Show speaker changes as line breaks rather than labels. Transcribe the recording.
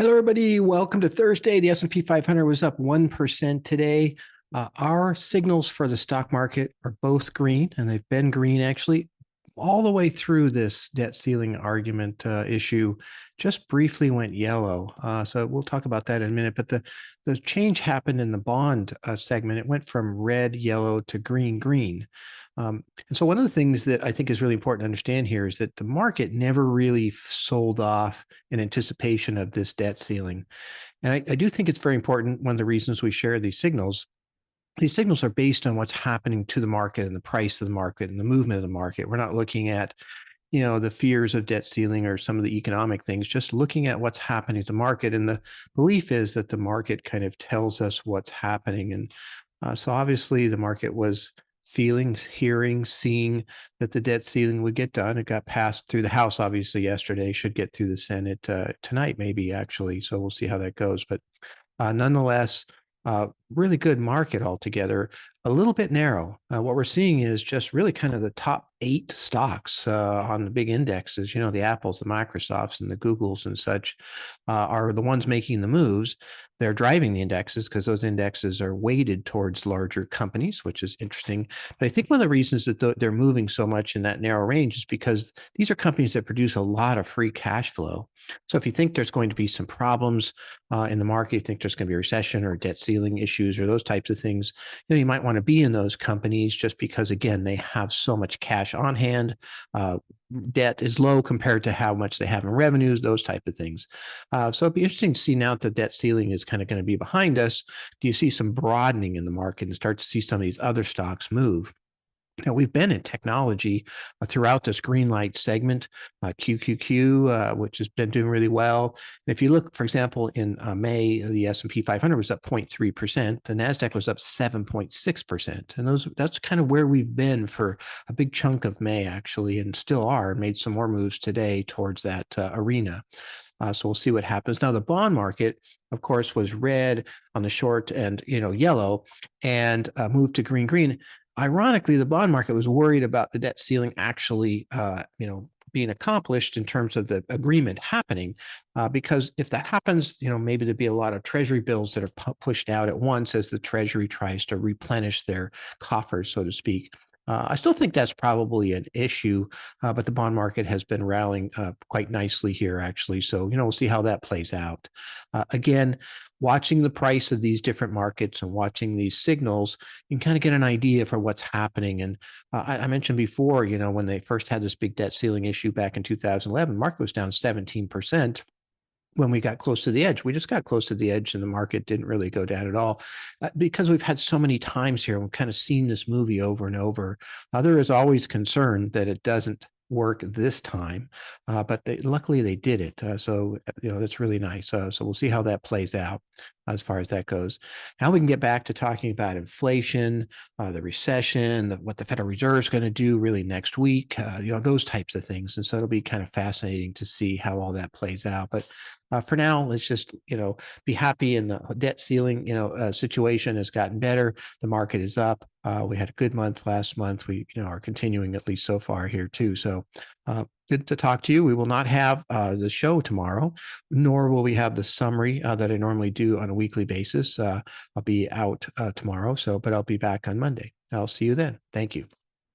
Hello, everybody. Welcome to Thursday. The S&P 500 was up 1% today. Our signals for the stock market are both green, and they've been green actually all the way through this debt ceiling argument issue. Just briefly went yellow. So we'll talk about that in a minute. But the change happened in the bond segment. It went from red, yellow to green, green. And so one of the things that I think is really important to understand here is that the market never really sold off in anticipation of this debt ceiling. And I do think it's very important. One of the reasons we share these signals are based on what's happening to the market and the price of the market and the movement of the market. We're not looking at, the fears of debt ceiling or some of the economic things, just looking at what's happening to the market. And the belief is that the market kind of tells us what's happening. And so obviously the market was feeling, hearing, seeing that the debt ceiling would get done. It got passed through the House, obviously, yesterday, should get through the Senate tonight, maybe actually. So we'll see how that goes. But nonetheless, really good market altogether, a little bit narrow. What we're seeing is just really kind of the top 8 stocks on the big indexes, the Apples, the Microsofts, and the Googles and such are the ones making the moves. They're driving the indexes because those indexes are weighted towards larger companies, which is interesting. But I think one of the reasons that they're moving so much in that narrow range is because these are companies that produce a lot of free cash flow. So if you think there's going to be some problems in the market, you think there's going to be a recession or debt ceiling issues or those types of things, you might want to be in those companies just because, again, they have so much cash on hand. Debt is low compared to how much they have in revenues, those type of things. So it'd be interesting to see now that the debt ceiling is kind of going to be behind us. Do you see some broadening in the market and start to see some of these other stocks move? Now, we've been in technology throughout this Greenlight segment, QQQ, which has been doing really well. And if you look, for example, in May, the S&P 500 was up 0.3%. The NASDAQ was up 7.6%. And that's kind of where we've been for a big chunk of May, actually, and still are, made some more moves today towards that arena. So we'll see what happens. Now, the bond market, of course, was red on the short and, yellow, and moved to green, green. Ironically, the bond market was worried about the debt ceiling actually, being accomplished in terms of the agreement happening, because if that happens, maybe there'd be a lot of Treasury bills that are pushed out at once as the Treasury tries to replenish their coffers, so to speak. I still think that's probably an issue, but the bond market has been rallying quite nicely here, actually. So, we'll see how that plays out. Again, watching the price of these different markets and watching these signals, you can kind of get an idea for what's happening. And I mentioned before, when they first had this big debt ceiling issue back in 2011, market was down 17%. When we got close to the edge, we just got close to the edge and the market didn't really go down at all because we've had so many times here. We've kind of seen this movie over and over. There is always concern that it doesn't work this time, but luckily they did it. So that's really nice. So we'll see how that plays out as far as that goes. Now we can get back to talking about inflation, the recession, what the Federal Reserve is going to do really next week, those types of things. And so it'll be kind of fascinating to see how all that plays out. But for now, let's just, be happy in the debt ceiling, situation has gotten better. The market is up. We had a good month last month. We, are continuing at least so far here too. So good to talk to you. We will not have the show tomorrow, nor will we have the summary that I normally do on a weekly basis. I'll be out tomorrow. But I'll be back on Monday. I'll see you then. Thank you.